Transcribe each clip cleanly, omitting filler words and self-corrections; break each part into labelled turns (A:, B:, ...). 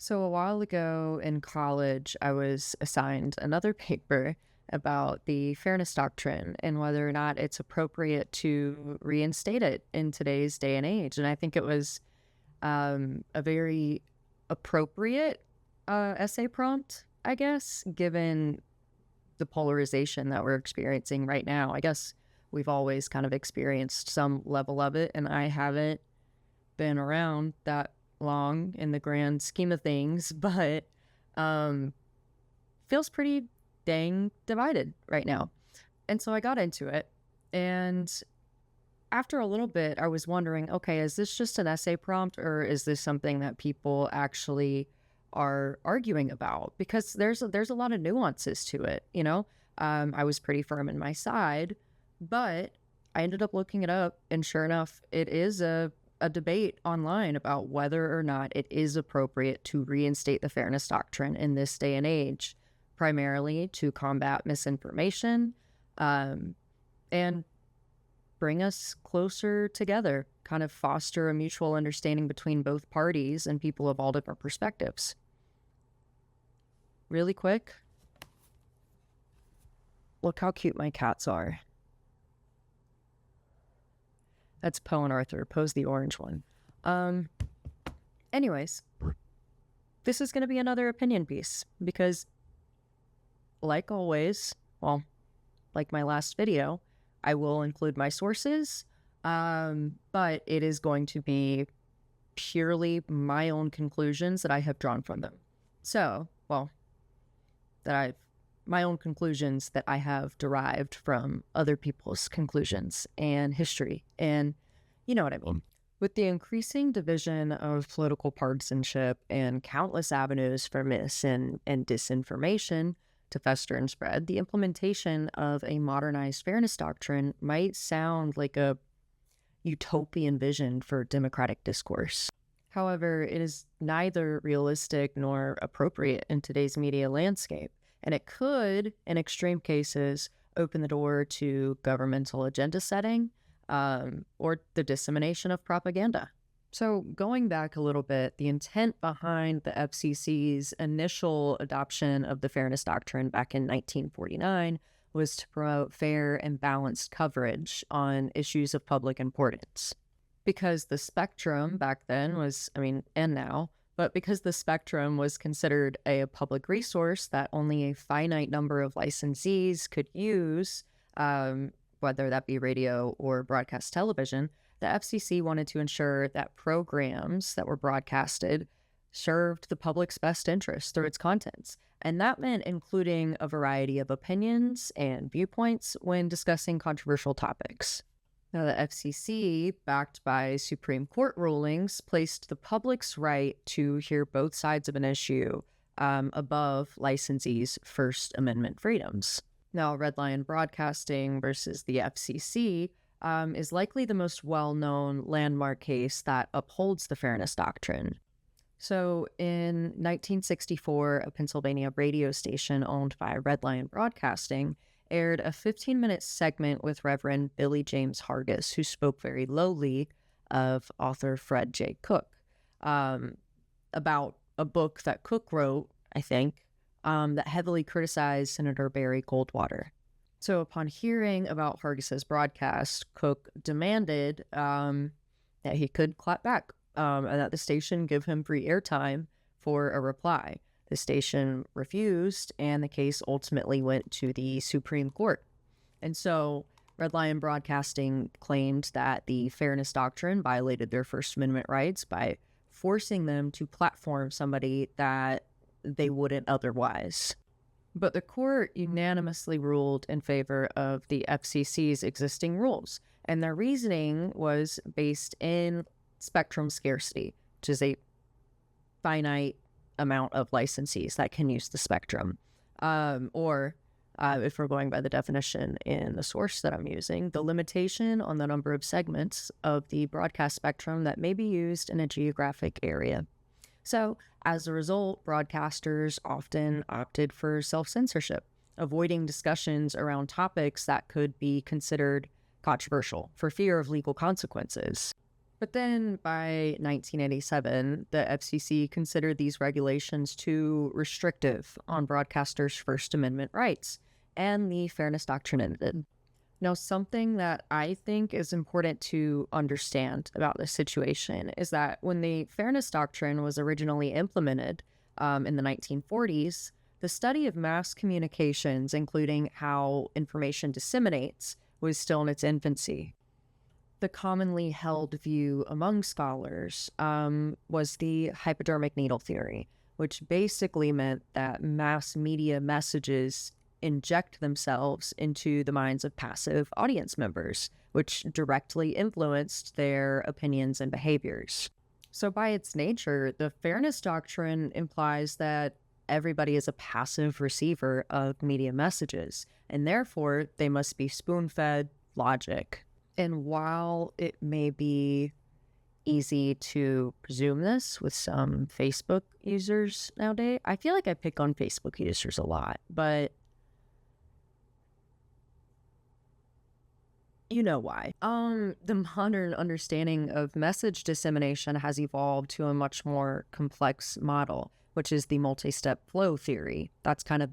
A: So a while ago in college, I was assigned another paper about the fairness doctrine and whether or not it's appropriate to reinstate it in today's day and age. And I think it was a very appropriate essay prompt, I guess, given the polarization that we're experiencing right now. I guess we've always kind of experienced some level of it, and I haven't been around that long in the grand scheme of things, but um, feels pretty dang divided right now. And so I got into it. And after a little bit, I was wondering, okay, is this just an essay prompt or is this something that people actually are arguing about? Because there's a lot of nuances to it, you know? I was pretty firm in my side, but I ended up looking it up, and sure enough, it is a debate online about whether or not it is appropriate to reinstate the fairness doctrine in this day and age, primarily to combat misinformation, and bring us closer together, kind of foster a mutual understanding between both parties and people of all different perspectives. Really quick, look how cute my cats are. That's Poe and Arthur. Poe's the orange one. Anyways, this is going to be another opinion piece because, like always, well, like my last video, I will include my sources, but it is going to be purely my own conclusions that I have drawn from them. So, well, my own conclusions that I have derived from other people's conclusions and history. And you know what I mean. With the increasing division of political partisanship and countless avenues for mis and disinformation to fester and spread, the implementation of a modernized fairness doctrine might sound like a utopian vision for democratic discourse. However, it is neither realistic nor appropriate in today's media landscape. And it could, in extreme cases, open the door to governmental agenda setting or the dissemination of propaganda. So going back a little bit, the intent behind the FCC's initial adoption of the Fairness Doctrine back in 1949 was to promote fair and balanced coverage on issues of public importance. Because the spectrum back then was, and now, but because the spectrum was considered a public resource that only a finite number of licensees could use, whether that be radio or broadcast television, the FCC wanted to ensure that programs that were broadcasted served the public's best interest through its contents. And that meant including a variety of opinions and viewpoints when discussing controversial topics. Now, the FCC, backed by Supreme Court rulings, placed the public's right to hear both sides of an issue above licensees' First Amendment freedoms. Now, Red Lion Broadcasting versus the FCC is likely the most well-known landmark case that upholds the fairness doctrine. So, in 1964, a Pennsylvania radio station owned by Red Lion Broadcasting aired a 15-minute segment with Reverend Billy James Hargis, who spoke very lowly of author Fred J. Cook, about a book that Cook wrote, I think, that heavily criticized Senator Barry Goldwater. So upon hearing about Hargis's broadcast, Cook demanded that he could clap back and that the station give him free airtime for a reply. The station refused, and the case ultimately went to the Supreme Court. And so Red Lion Broadcasting claimed that the Fairness Doctrine violated their First Amendment rights by forcing them to platform somebody that they wouldn't otherwise. But the court unanimously ruled in favor of the FCC's existing rules, and their reasoning was based in spectrum scarcity, which is a finite amount of licensees that can use the spectrum. Or if we're going by the definition in the source that I'm using, the limitation on the number of segments of the broadcast spectrum that may be used in a geographic area. So, as a result, broadcasters often opted for self-censorship, avoiding discussions around topics that could be considered controversial for fear of legal consequences. But then by 1987, the FCC considered these regulations too restrictive on broadcasters' First Amendment rights, and the Fairness Doctrine ended. Now, something that I think is important to understand about this situation is that when the Fairness Doctrine was originally implemented in the 1940s, the study of mass communications, including how information disseminates, was still in its infancy. The commonly held view among scholars was the hypodermic needle theory, which basically meant that mass media messages inject themselves into the minds of passive audience members, which directly influenced their opinions and behaviors. So, by its nature, the Fairness Doctrine implies that everybody is a passive receiver of media messages, and therefore they must be spoon fed logic. And while it may be easy to presume this with some Facebook users nowadays, I feel like I pick on Facebook users a lot, but you know why. The modern understanding of message dissemination has evolved to a much more complex model, which is the multi-step flow theory. That's kind of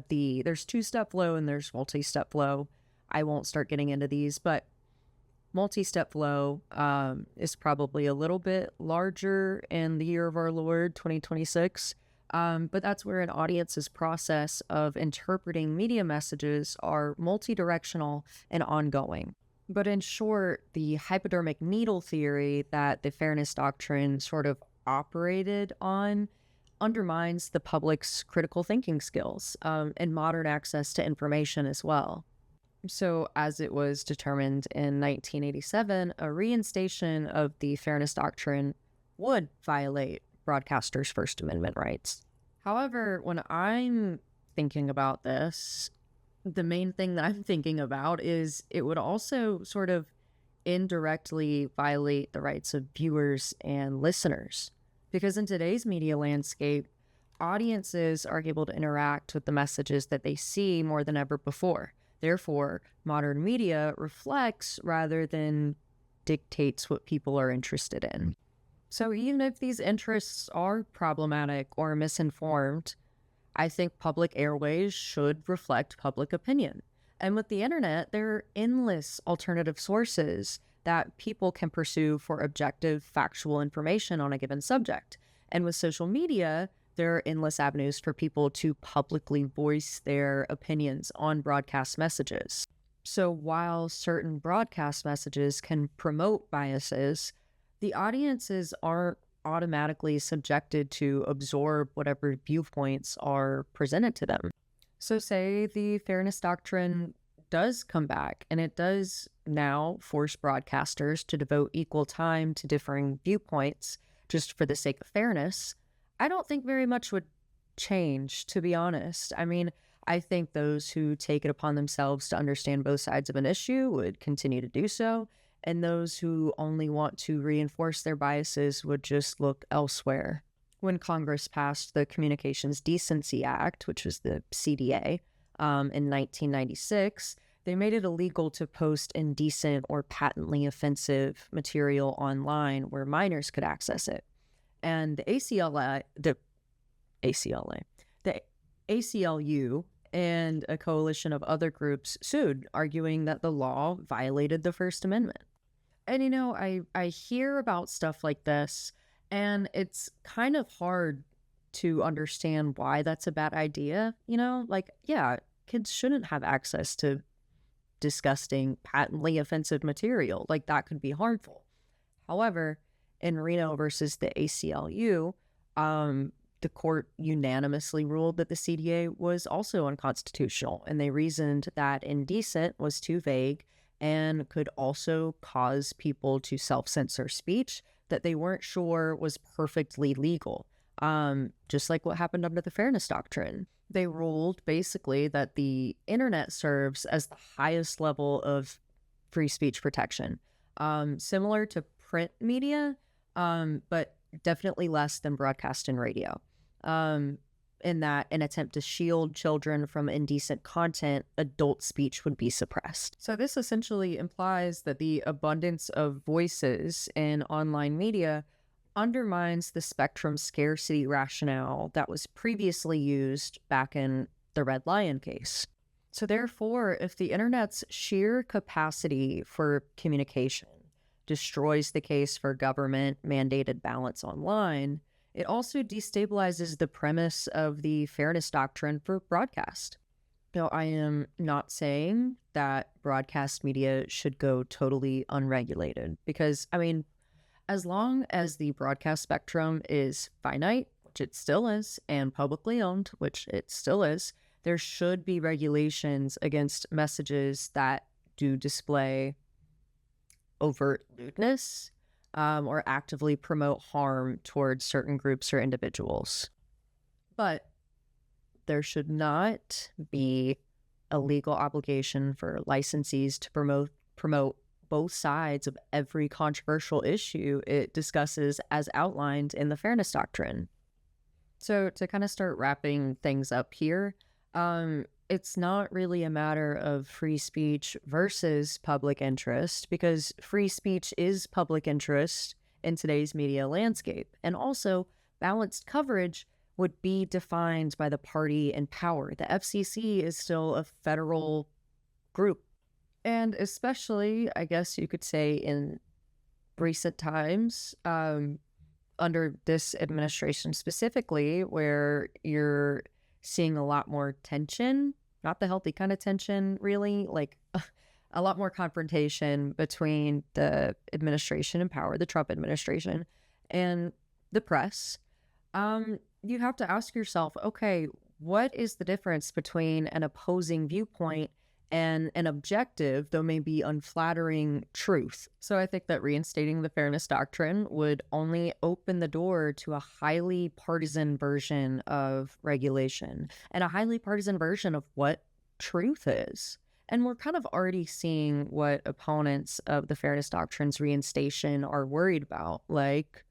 A: there's two-step flow and there's multi-step flow. I won't start getting into these, but multi-step flow is probably a little bit larger in the year of our Lord, 2026. But that's where an audience's process of interpreting media messages are multi-directional and ongoing. But in short, the hypodermic needle theory that the Fairness Doctrine sort of operated on undermines the public's critical thinking skills and modern access to information as well. So, as it was determined in 1987, a reinstation of the Fairness Doctrine would violate broadcasters' First Amendment rights. However, when I'm thinking about this, the main thing that I'm thinking about is it would also sort of indirectly violate the rights of viewers and listeners. Because in today's media landscape, audiences are able to interact with the messages that they see more than ever before. Therefore, modern media reflects rather than dictates what people are interested in. So even if these interests are problematic or misinformed, I think public airways should reflect public opinion. And with the internet, there are endless alternative sources that people can pursue for objective, factual information on a given subject. And with social media, there are endless avenues for people to publicly voice their opinions on broadcast messages. So while certain broadcast messages can promote biases, the audiences aren't automatically subjected to absorb whatever viewpoints are presented to them. So say the Fairness Doctrine does come back, and it does now force broadcasters to devote equal time to differing viewpoints just for the sake of fairness. I don't think very much would change, to be honest. I mean, I think those who take it upon themselves to understand both sides of an issue would continue to do so, and those who only want to reinforce their biases would just look elsewhere. When Congress passed the Communications Decency Act, which was the CDA, in 1996, they made it illegal to post indecent or patently offensive material online where minors could access it. And the ACLU and a coalition of other groups sued, arguing that the law violated the First Amendment. And, you know, I hear about stuff like this, and it's kind of hard to understand why that's a bad idea. You know, like, yeah, kids shouldn't have access to disgusting, patently offensive material. Like, that could be harmful. However, in Reno versus the ACLU, the court unanimously ruled that the CDA was also unconstitutional, and they reasoned that indecent was too vague and could also cause people to self-censor speech that they weren't sure was perfectly legal, just like what happened under the Fairness Doctrine. They ruled basically that the internet serves as the highest level of free speech protection, similar to print media, but definitely less than broadcast and radio. in that an attempt to shield children from indecent content, adult speech would be suppressed. So this essentially implies that the abundance of voices in online media undermines the spectrum scarcity rationale that was previously used back in the Red Lion case. So therefore, if the internet's sheer capacity for communication destroys the case for government-mandated balance online, it also destabilizes the premise of the fairness doctrine for broadcast. Now, I am not saying that broadcast media should go totally unregulated because, as long as the broadcast spectrum is finite, which it still is, and publicly owned, which it still is, there should be regulations against messages that do display overt lewdness or actively promote harm towards certain groups or individuals. But there should not be a legal obligation for licensees to promote both sides of every controversial issue it discusses as outlined in the fairness doctrine. So to kind of start wrapping things up here, it's not really a matter of free speech versus public interest, because free speech is public interest in today's media landscape. And also, balanced coverage would be defined by the party in power. The FCC is still a federal group. And especially, I guess you could say, in recent times, under this administration specifically, where you're seeing a lot more tension, not the healthy kind of tension, really, like a lot more confrontation between the administration in power, the Trump administration, and the press. You have to ask yourself, okay, what is the difference between an opposing viewpoint and an objective, though maybe unflattering, truth? So I think that reinstating the fairness doctrine would only open the door to a highly partisan version of regulation and a highly partisan version of what truth is. And we're kind of already seeing what opponents of the fairness doctrine's reinstation are worried about, like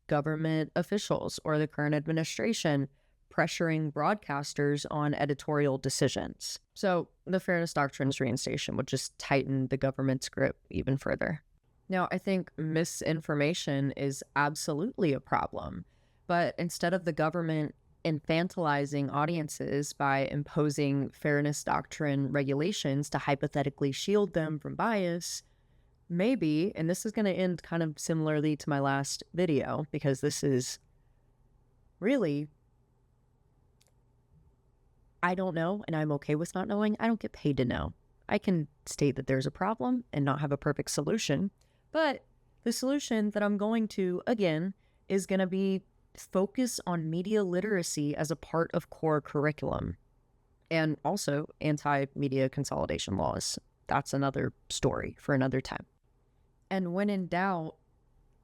A: government officials or the current administration pressuring broadcasters on editorial decisions. So the fairness doctrine's reinstation would just tighten the government's grip even further. Now, I think misinformation is absolutely a problem, but instead of the government infantilizing audiences by imposing fairness doctrine regulations to hypothetically shield them from bias, maybe, and this is going to end kind of similarly to my last video, because this is really, I don't know, and I'm okay with not knowing. I don't get paid to know. I can state that there's a problem and not have a perfect solution, but the solution that I'm going to, again, is going to be focus on media literacy as a part of core curriculum, and also anti-media consolidation laws. That's another story for another time. And when in doubt,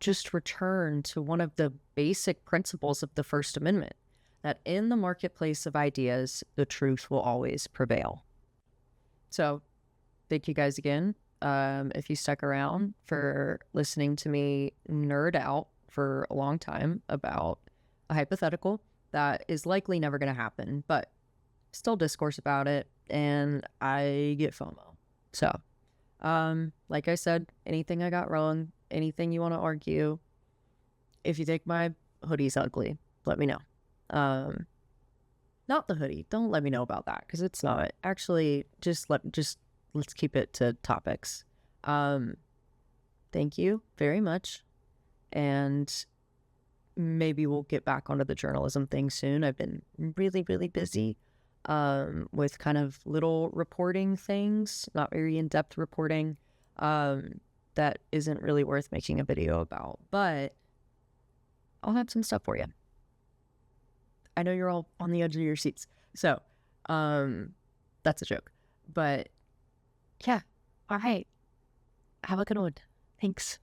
A: just return to one of the basic principles of the First Amendment, that in the marketplace of ideas, the truth will always prevail. So thank you guys again. If you stuck around for listening to me nerd out for a long time about a hypothetical that is likely never going to happen, but still discourse about it, and I get FOMO. So, like I said, anything I got wrong, anything you want to argue, if you think my hoodie's ugly, let me know. Not the hoodie. Don't let me know about that, because it's not. Actually, let's keep it to topics. Thank you very much. And maybe we'll get back onto the journalism thing soon. I've been really, really busy with kind of little reporting things, not very in-depth reporting, that isn't really worth making a video about. But I'll have some stuff for you. I know you're all on the edge of your seats. So, that's a joke. But yeah, all right. Have a good one. Thanks.